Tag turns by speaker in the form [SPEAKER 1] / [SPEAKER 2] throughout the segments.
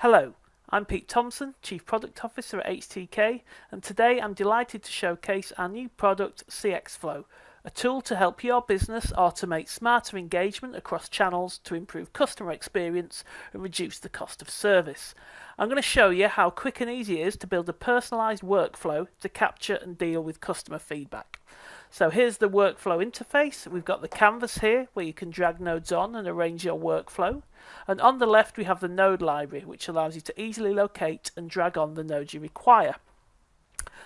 [SPEAKER 1] Hello, I'm Pete Thompson, Chief Product Officer at HTK, and today I'm delighted to showcase our new product CXFlow, a tool to help your business automate smarter engagement across channels to improve customer experience and reduce the cost of service. I'm going to show you how quick and easy it is to build a personalised workflow to capture and deal with customer feedback. So here's the workflow interface. We've got the canvas here where you can drag nodes on and arrange your workflow. And on the left we have the node library, which allows you to easily locate and drag on the nodes you require.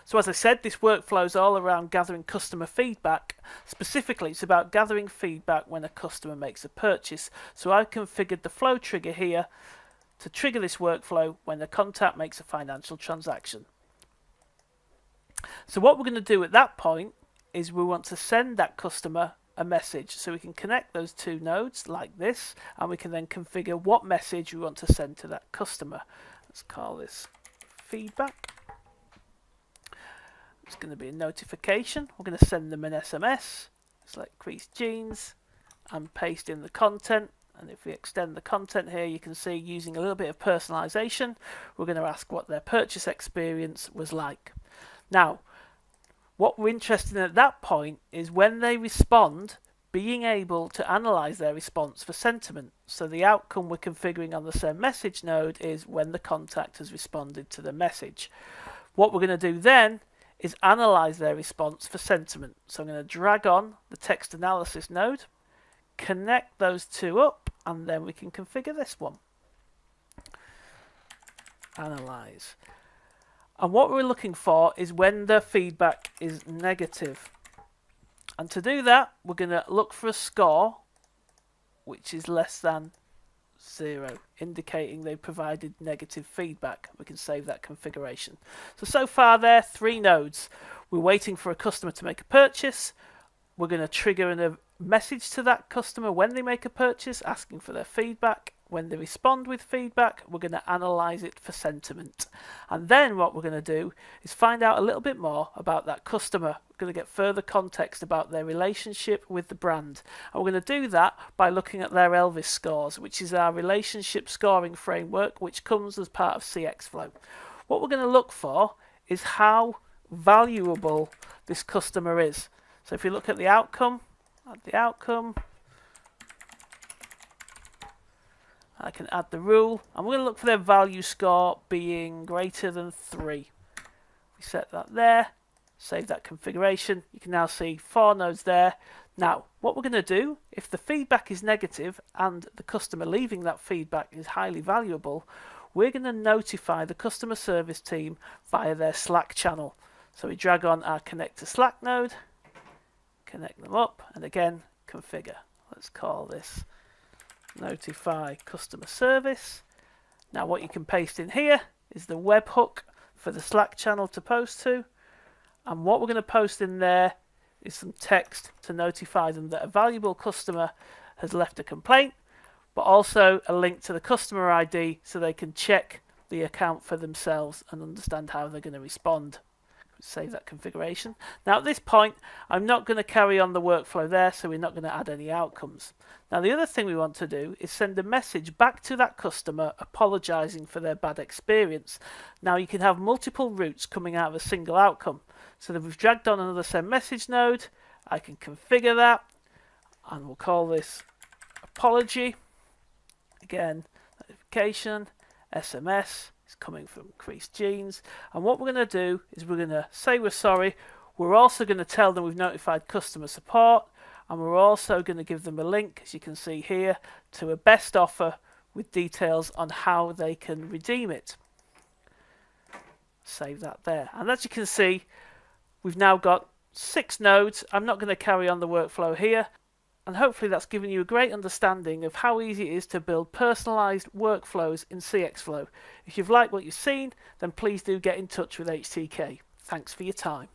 [SPEAKER 1] So as I said, this workflow is all around gathering customer feedback. Specifically, it's about gathering feedback when a customer makes a purchase. So I've configured the flow trigger here to trigger this workflow when the contact makes a financial transaction. So what we're going to do at that point is we want to send that customer a message. So we can connect those two nodes like this, and we can then configure what message we want to send to that customer. Let's call this feedback. It's going to be a notification. We're going to send them an SMS. Select Crease Jeans and paste in the content. And if we extend the content here, you can see using a little bit of personalization, we're going to ask what their purchase experience was like. Now, what we're interested in at that point is when they respond, being able to analyze their response for sentiment. So the outcome we're configuring on the send message node is when the contact has responded to the message. What we're going to do then is analyze their response for sentiment. So I'm going to drag on the text analysis node, connect those two up, and then we can configure this one. Analyze. And what we're looking for is when the feedback is negative. And to do that, we're going to look for a score which is less than 0, indicating they provided negative feedback. We can save that configuration. So far there, 3 nodes. We're waiting for a customer to make a purchase. We're going to trigger a message to that customer when they make a purchase, asking for their feedback. When they respond with feedback, we're going to analyze it for sentiment. And then what we're going to do is find out a little bit more about that customer. We're going to get further context about their relationship with the brand. And we're going to do that by looking at their Elvis scores, which is our relationship scoring framework, which comes as part of CXFlow. What we're going to look for is how valuable this customer is. So if you look at the outcome, I can add the rule, and we're going to look for their value score being greater than 3. We set that there, save that configuration. You can now see 4 nodes there. Now, what we're going to do, if the feedback is negative and the customer leaving that feedback is highly valuable, we're going to notify the customer service team via their Slack channel. So we drag on our connect to Slack node, connect them up, and again, configure. Let's call this notify customer service. Now what you can paste in here is the webhook for the Slack channel to post to, and what we're going to post in there is some text to notify them that a valuable customer has left a complaint, but also a link to the customer ID so they can check the account for themselves and understand how they're going to respond. Save that configuration. Now at this point, I'm not going to carry on the workflow there, so we're not going to add any outcomes. Now the other thing we want to do is send a message back to that customer apologizing for their bad experience. Now you can have multiple routes coming out of a single outcome. So that we've dragged on another send message node, I can configure that, and we'll call this apology. Again, notification, SMS. It's coming from Crease Jeans, and what we're going to do is we're going to say we're sorry. We're also going to tell them we've notified customer support, and we're also going to give them a link, as you can see here, to a best offer with details on how they can redeem it. Save that there, and as you can see, we've now got 6 nodes. I'm not going to carry on the workflow here. And hopefully that's given you a great understanding of how easy it is to build personalised workflows in CXFlow. If you've liked what you've seen, then please do get in touch with HTK. Thanks for your time.